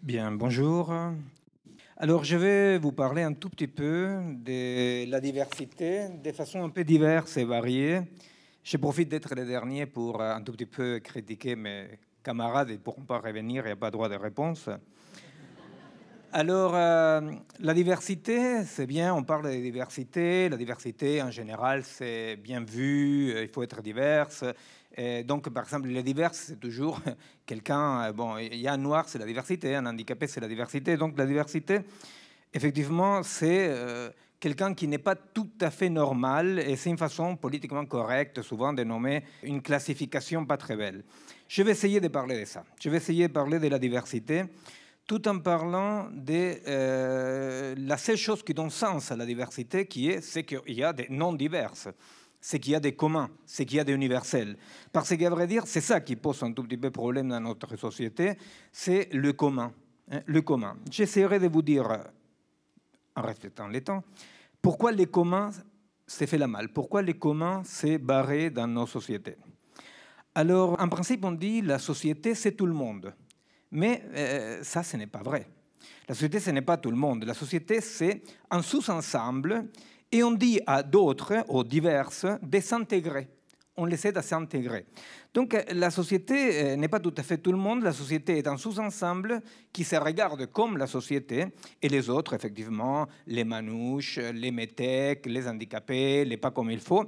Bien, bonjour. Alors, je vais vous parler un tout petit peu de la diversité, de façon un peu diverse et variée. Je profite d'être le dernier pour un tout petit peu critiquer mes camarades. Ils ne pourront pas revenir, il n'y a pas droit de réponse. Alors, la diversité, c'est bien, on parle de diversité. La diversité, en général, c'est bien vu, il faut être diverse. Et donc, par exemple, les diverses, c'est toujours quelqu'un... Bon, il y a un noir, c'est la diversité, un handicapé, c'est la diversité. Donc, la diversité, effectivement, c'est quelqu'un qui n'est pas tout à fait normal, et c'est une façon politiquement correcte, souvent, de nommer une classification pas très belle. Je vais essayer de parler de ça. Je vais essayer de parler de la diversité, tout en parlant de la seule chose qui donne sens à la diversité, c'est qu'il y a des non-diverses, c'est qu'il y a des communs, c'est qu'il y a des universels. Parce qu'à vrai dire, c'est ça qui pose un tout petit peu problème dans notre société, c'est le commun. Hein, le commun. J'essaierai de vous dire, en respectant les temps, pourquoi les communs s'est fait la malle, pourquoi les communs s'est barré dans nos sociétés. Alors, en principe, on dit la société, c'est tout le monde. Mais ça, ce n'est pas vrai. La société, ce n'est pas tout le monde. La société, c'est un sous-ensemble et on dit à d'autres, aux diverses, de s'intégrer. On les aide à s'intégrer. Donc la société n'est pas tout à fait tout le monde. La société est un sous-ensemble qui se regarde comme la société et les autres, effectivement, les manouches, les métèques, les handicapés, les pas comme il faut,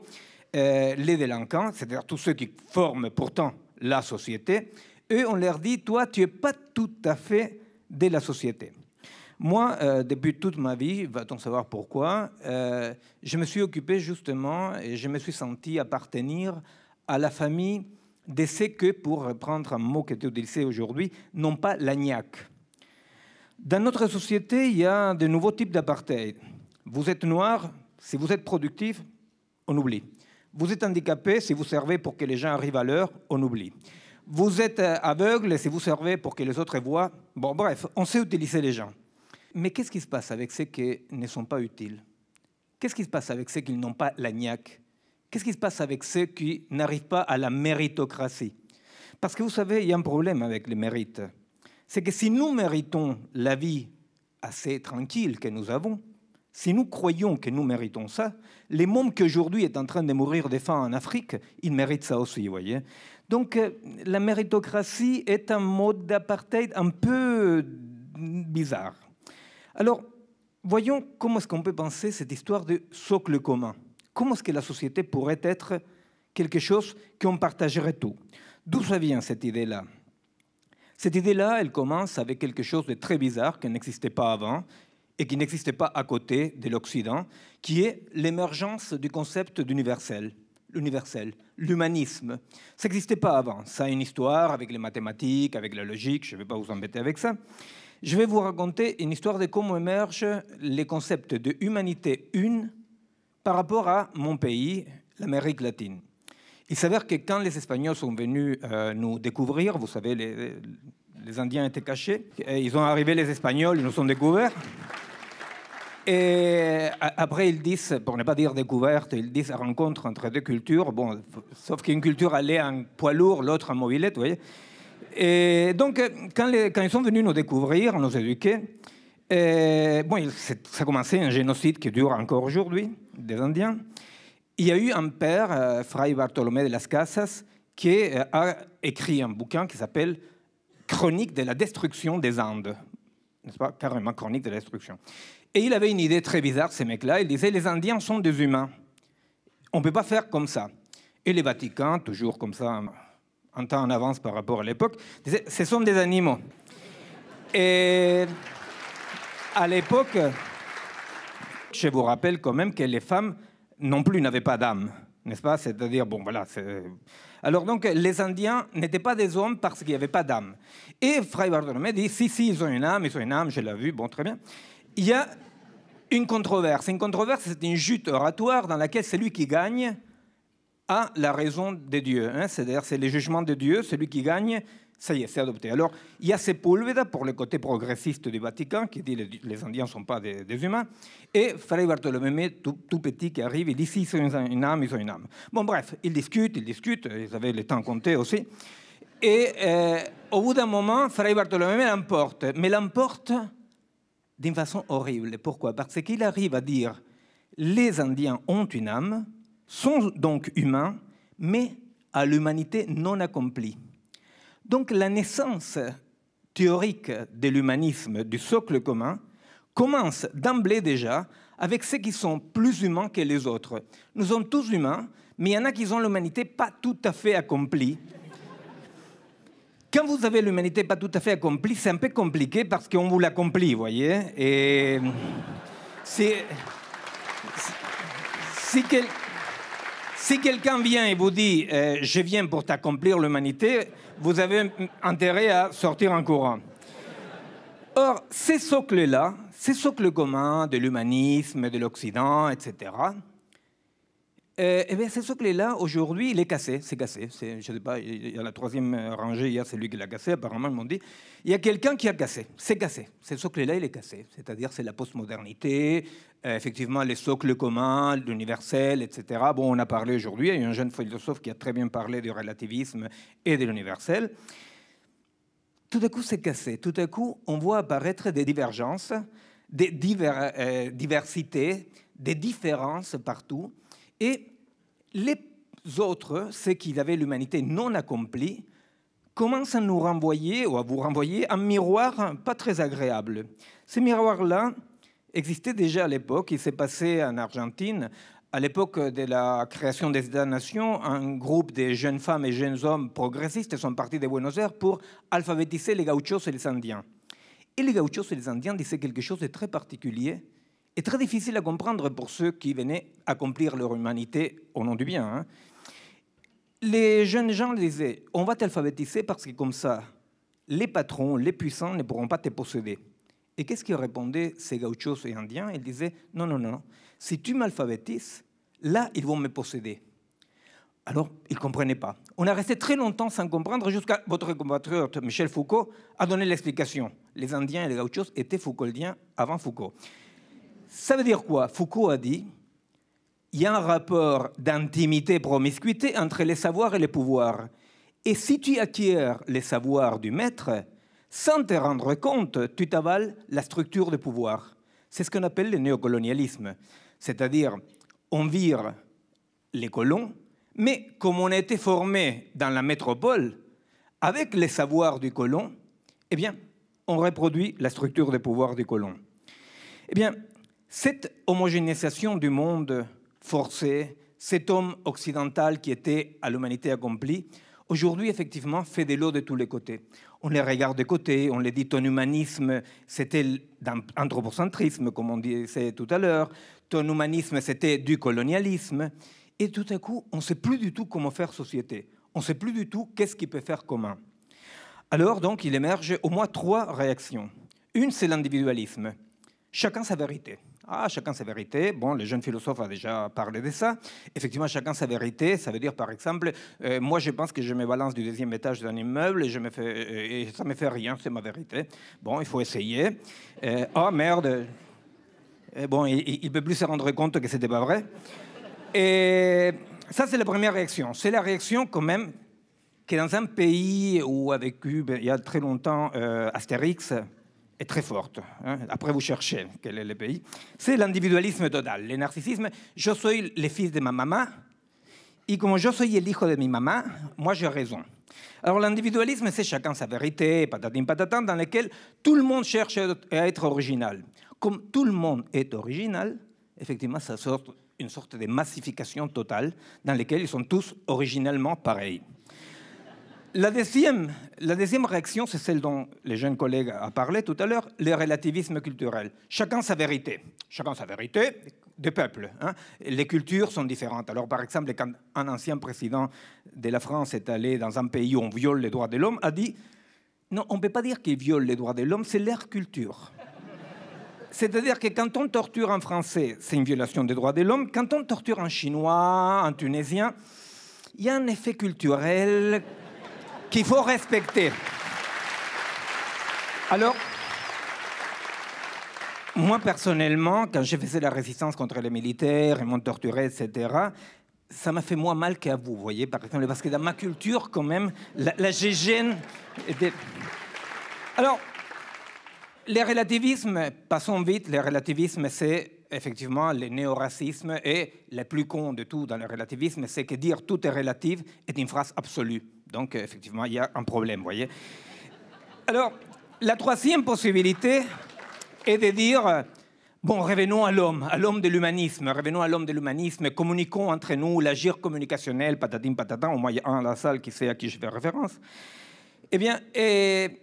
les délinquants, c'est-à-dire tous ceux qui forment pourtant la société. Eux, on leur dit, toi, tu n'es pas tout à fait de la société. Moi, depuis toute ma vie, va-t-on savoir pourquoi, je me suis occupé justement et je me suis senti appartenir à la famille de ceux que, pour reprendre un mot qui est utilisé aujourd'hui, n'ont pas l'agnac. Dans notre société, il y a de nouveaux types d'apartheid. Vous êtes noir, si vous êtes productif, on oublie. Vous êtes handicapé, si vous servez pour que les gens arrivent à l'heure, on oublie. Vous êtes aveugle, si vous servez pour que les autres voient. Bon, bref, on sait utiliser les gens. Mais qu'est-ce qui se passe avec ceux qui ne sont pas utiles? Qu'est-ce qui se passe avec ceux qui n'ont pas l'agnac? Qu'est-ce qui se passe avec ceux qui n'arrivent pas à la méritocratie? Parce que vous savez, il y a un problème avec les mérites. C'est que si nous méritons la vie assez tranquille que nous avons, si nous croyons que nous méritons ça, les mômes qui aujourd'hui est en train de mourir de faim en Afrique, ils méritent ça aussi, vous voyez. Donc la méritocratie est un mode d'apartheid un peu bizarre. Alors, voyons comment est-ce qu'on peut penser cette histoire de socle commun. Comment est-ce que la société pourrait être quelque chose qu'on partagerait tout? D'où ça vient cette idée-là? Cette idée-là, elle commence avec quelque chose de très bizarre qui n'existait pas avant et qui n'existait pas à côté de l'Occident, qui est l'émergence du concept d'universel. L'universel, l'humanisme. Ça n'existait pas avant. Ça a une histoire avec les mathématiques, avec la logique, je ne vais pas vous embêter avec ça. Je vais vous raconter une histoire de comment émergent les concepts de humanité une par rapport à mon pays, l'Amérique latine. Il s'avère que quand les Espagnols sont venus nous découvrir, vous savez, les Indiens étaient cachés, et ils ont arrivé les Espagnols, ils nous ont découverts. Et après, ils disent, pour ne pas dire découverte, ils disent rencontre entre deux cultures. Bon, sauf qu'une culture allait en poids lourd, l'autre en mobilette, vous voyez. Et donc, quand ils sont venus nous découvrir, nous éduquer, bon, ça a commencé un génocide qui dure encore aujourd'hui, des Indiens. Il y a eu un père, Fray Bartolomé de las Casas, qui a écrit un bouquin qui s'appelle Chronique de la destruction des Andes. N'est-ce pas? Carrément, Chronique de la destruction. Et il avait une idée très bizarre, ces mecs-là. Il disait, les Indiens sont des humains. On ne peut pas faire comme ça. Et les Vatican, toujours comme ça, un temps en avance par rapport à l'époque, disait, ce sont des animaux. Et à l'époque, je vous rappelle quand même que les femmes non plus n'avaient pas d'âme, n'est-ce pas? C'est-à-dire, bon, voilà. Alors donc, les Indiens n'étaient pas des hommes parce qu'il n'y avait pas d'âme. Et Fray Bartolomé dit, si, ils ont une âme, je l'ai vu, bon, très bien. Il y a une controverse. Une controverse, c'est une jute oratoire dans laquelle celui qui gagne a la raison de Dieu. Hein? C'est-à-dire, c'est les jugements de Dieu. Celui qui gagne, ça y est, c'est adopté. Alors, il y a Sepúlveda, pour le côté progressiste du Vatican, qui dit que les Indiens ne sont pas des humains. Et Fray Bartolomé, tout petit, qui arrive, il dit si, ils ont une âme, ils ont une âme. Bon, bref, ils discutent, ils avaient le temps compté aussi. Et au bout d'un moment, Fray Bartolomé l'emporte, mais l'emporte d'une façon horrible. Pourquoi? Parce qu'il arrive à dire les Indiens ont une âme, sont donc humains, mais à l'humanité non accomplie. Donc la naissance théorique de l'humanisme, du socle commun, commence d'emblée déjà avec ceux qui sont plus humains que les autres. Nous sommes tous humains, mais il y en a qui ont l'humanité pas tout à fait accomplie. Quand vous avez l'humanité pas tout à fait accomplie, c'est un peu compliqué parce qu'on vous l'accomplit, vous voyez. Et si quelqu'un vient et vous dit je viens pour t'accomplir l'humanité, vous avez intérêt à sortir en courant. Or, ces socles-là, ces socles communs de l'humanisme, de l'Occident, etc., eh bien, ce socle-là, aujourd'hui, il est cassé. C'est cassé. Je ne sais pas, il y a la troisième rangée, il y a celui qui l'a cassé. Apparemment, ils m'ont dit, il y a quelqu'un qui a cassé. C'est cassé. Ce socle-là, il est cassé. C'est-à-dire, c'est la postmodernité, effectivement, les socles communs, l'universel, etc. Bon, on a parlé aujourd'hui, il y a un jeune philosophe qui a très bien parlé du relativisme et de l'universel. Tout à coup, c'est cassé. Tout à coup, on voit apparaître des divergences, des diversités, des différences partout. Et les autres, ceux qui avaient l'humanité non accomplie, commencent à nous renvoyer, ou à vous renvoyer, un miroir pas très agréable. Ce miroir-là existait déjà à l'époque. Il s'est passé en Argentine. À l'époque de la création des États-nations, un groupe de jeunes femmes et jeunes hommes progressistes sont partis de Buenos Aires pour alphabétiser les gauchos et les Indiens. Et les gauchos et les Indiens disaient quelque chose de très particulier et très difficile à comprendre pour ceux qui venaient accomplir leur humanité au nom du bien. Hein. Les jeunes gens disaient, on va t'alphabétiser parce que comme ça, les patrons, les puissants ne pourront pas te posséder. Et qu'est-ce qu'ils répondaient, ces gauchos et indiens? Ils disaient, non, non, non, si tu m'alphabétises, là, ils vont me posséder. Alors, ils ne comprenaient pas. On a resté très longtemps sans comprendre jusqu'à votre compatriote Michel Foucault a donné l'explication. Les Indiens et les gauchos étaient foucauldiens avant Foucault. Ça veut dire quoi? Foucault a dit, il y a un rapport d'intimité-promiscuité entre les savoirs et les pouvoirs. Et si tu acquiers les savoirs du maître, sans te rendre compte, tu t'avales la structure de pouvoir. C'est ce qu'on appelle le néocolonialisme. C'est-à-dire, on vire les colons, mais comme on a été formé dans la métropole, avec les savoirs du colon, eh bien, on reproduit la structure de pouvoir du colon. Eh bien, cette homogénéisation du monde forcé, cet homme occidental qui était à l'humanité accomplie, aujourd'hui, effectivement, fait de l'eau de tous les côtés. On les regarde de côté, on les dit ton humanisme, c'était l'anthropocentrisme, comme on disait tout à l'heure, ton humanisme, c'était du colonialisme, et tout à coup, on ne sait plus du tout comment faire société. On ne sait plus du tout qu'est-ce qui peut faire commun. Alors, donc, il émerge au moins 3 réactions. Une, c'est l'individualisme. Chacun sa vérité. Ah, chacun sa vérité. Bon, le jeune philosophe a déjà parlé de ça. Effectivement, chacun sa vérité. Ça veut dire, par exemple, moi, je pense que je me balance du 2e étage d'un immeuble et, ça ne me fait rien, c'est ma vérité. Bon, il faut essayer. Oh, merde. Bon, il ne peut plus se rendre compte que ce n'était pas vrai. Et ça, c'est la première réaction. C'est la réaction, quand même, que dans un pays où a vécu, il y a très longtemps, Astérix, est très forte. Hein. Après, vous cherchez quel est le pays. C'est l'individualisme total, le narcissisme. Je suis le fils de ma maman, et comme je suis l'hijo de mi maman, moi j'ai raison. Alors l'individualisme, c'est chacun sa vérité, patatin patatan, dans lequel tout le monde cherche à être original. Comme tout le monde est original, effectivement, ça sort une sorte de massification totale dans laquelle ils sont tous originellement pareils. La deuxième réaction, c'est celle dont les jeunes collègues ont parlé tout à l'heure, le relativisme culturel. Chacun sa vérité. Chacun sa vérité des peuples. Hein. Les cultures sont différentes. Alors, par exemple, quand un ancien président de la France est allé dans un pays où on viole les droits de l'homme, a dit « Non, on ne peut pas dire qu'ils violent les droits de l'homme, c'est leur culture. » C'est-à-dire que quand on torture un Français, c'est une violation des droits de l'homme. Quand on torture un Chinois, un Tunisien, il y a un effet culturel qu'il faut respecter. Alors, moi, personnellement, quand je faisais la résistance contre les militaires, ils m'ont torturé, etc., ça m'a fait moins mal qu'à vous, vous voyez, par exemple, parce que dans ma culture, quand même, la gégène était... Alors, les relativismes, passons vite, les relativismes, c'est effectivement le néo-racisme, et le plus con de tout dans le relativisme, c'est que dire tout est relatif est une phrase absolue. Donc, effectivement, il y a un problème, vous voyez. Alors, la troisième possibilité est de dire, bon, revenons à l'homme de l'humanisme, revenons à l'homme de l'humanisme, communiquons entre nous, l'agir communicationnel, patatim patatan, au moins il y a un dans la salle qui sait à qui je fais référence. Eh bien,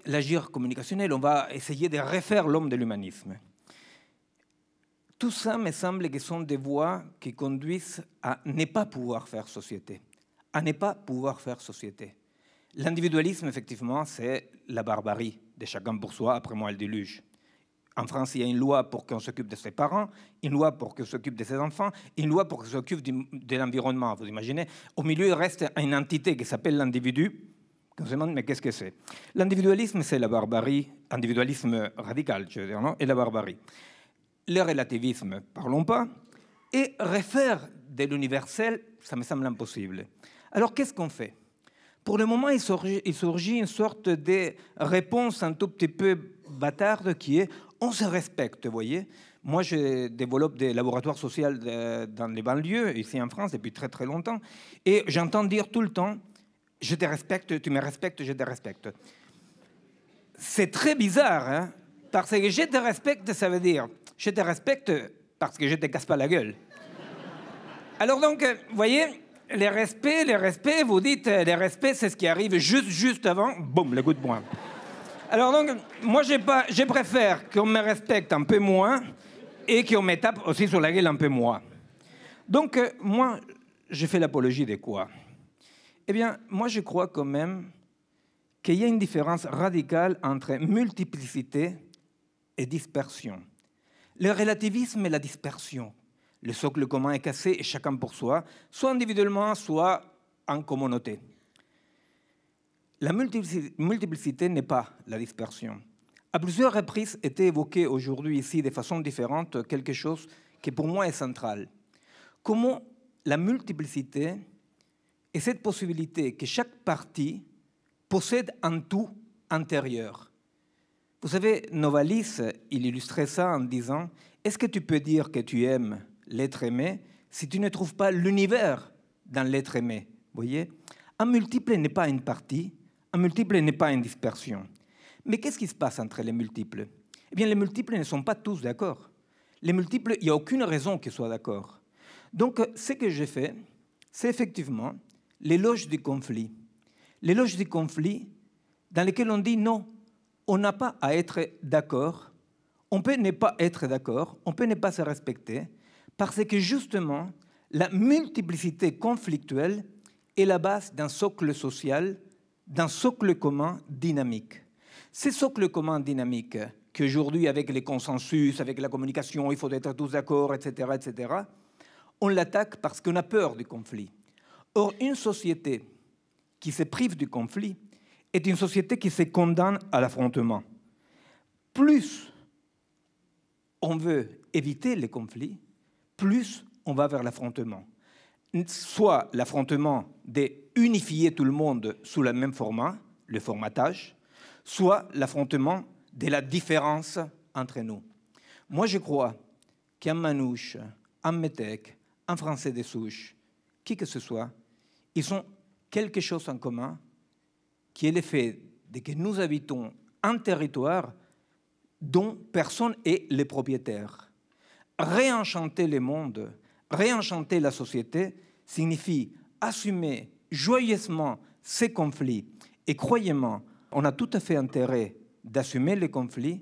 l'agir communicationnel, on va essayer de refaire l'homme de l'humanisme. Tout ça me semble que sont des voies qui conduisent à ne pas pouvoir faire société. À ne pas pouvoir faire société. L'individualisme, effectivement, c'est la barbarie de chacun pour soi, après moi le déluge. En France, il y a une loi pour qu'on s'occupe de ses parents, une loi pour qu'on s'occupe de ses enfants, une loi pour qu'on s'occupe de l'environnement. Vous imaginez? Au milieu, il reste une entité qui s'appelle l'individu. On se demande, mais qu'est-ce que c'est? L'individualisme, c'est la barbarie, individualisme radical, je veux dire, non? Et la barbarie. Le relativisme, parlons pas. Et refaire de l'universel, ça me semble impossible. Alors, qu'est-ce qu'on fait? Pour le moment, il surgit une sorte de réponse un tout petit peu bâtarde qui est « on se respecte », vous voyez. Moi, je développe des laboratoires sociaux dans les banlieues, ici en France, depuis très très longtemps, et j'entends dire tout le temps « je te respecte, tu me respectes, je te respecte ». C'est très bizarre, hein, parce que « je te respecte », ça veut dire « je te respecte parce que je te casse pas la gueule ». Alors donc, vous voyez, les respects, vous dites, les respects, c'est ce qui arrive juste avant, boum, le coup de poing. Alors donc, moi, je préfère qu'on me respecte un peu moins et qu'on me tape aussi sur la gueule un peu moins. Donc, moi, je fais l'apologie de quoi? Eh bien, moi, je crois quand même qu'il y a une différence radicale entre multiplicité et dispersion. Le relativisme et la dispersion. Le socle commun est cassé et chacun pour soi, soit individuellement, soit en communauté. La multiplicité n'est pas la dispersion. À plusieurs reprises était évoqué aujourd'hui ici de façon différente quelque chose qui pour moi est central. Comment la multiplicité est cette possibilité que chaque partie possède un tout intérieur. Vous savez, Novalis, il illustrait ça en disant « Est-ce que tu peux dire que tu aimes l'être aimé si tu ne trouves pas l'univers dans l'être aimé ?» Vous voyez, un multiple n'est pas une partie, un multiple n'est pas une dispersion. Mais qu'est-ce qui se passe entre les multiples? Eh bien, les multiples ne sont pas tous d'accord. Les multiples, il n'y a aucune raison qu'ils soient d'accord. Donc, ce que j'ai fait, c'est effectivement l'éloge du conflit. L'éloge du conflit dans lequel on dit non, on n'a pas à être d'accord, on peut ne pas être d'accord, on peut ne pas se respecter, parce que justement, la multiplicité conflictuelle est la base d'un socle social, d'un socle commun dynamique. Ces socles communs dynamiques, qu'aujourd'hui, avec les consensus, avec la communication, il faut être tous d'accord, etc., etc., on l'attaque parce qu'on a peur du conflit. Or, une société qui se prive du conflit est une société qui se condamne à l'affrontement. Plus on veut éviter les conflits, plus on va vers l'affrontement. Soit l'affrontement d'unifier tout le monde sous le même format, le formatage, soit l'affrontement de la différence entre nous. Moi, je crois qu'un manouche, un métèque, un français de souche, qui que ce soit, ils ont quelque chose en commun, qui est le fait de que nous habitons un territoire dont personne n'est le propriétaire. Réenchanter le monde, réenchanter la société, signifie assumer joyeusement ces conflits. Et croyez-moi, on a tout à fait intérêt d'assumer les conflits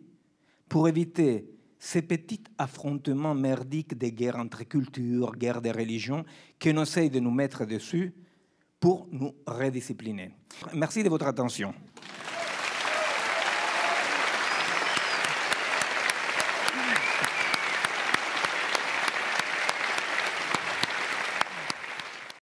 pour éviter ces petits affrontements merdiques des guerres entre cultures, guerres des religions, qu'on essaye de nous mettre dessus pour nous rediscipliner. Merci de votre attention.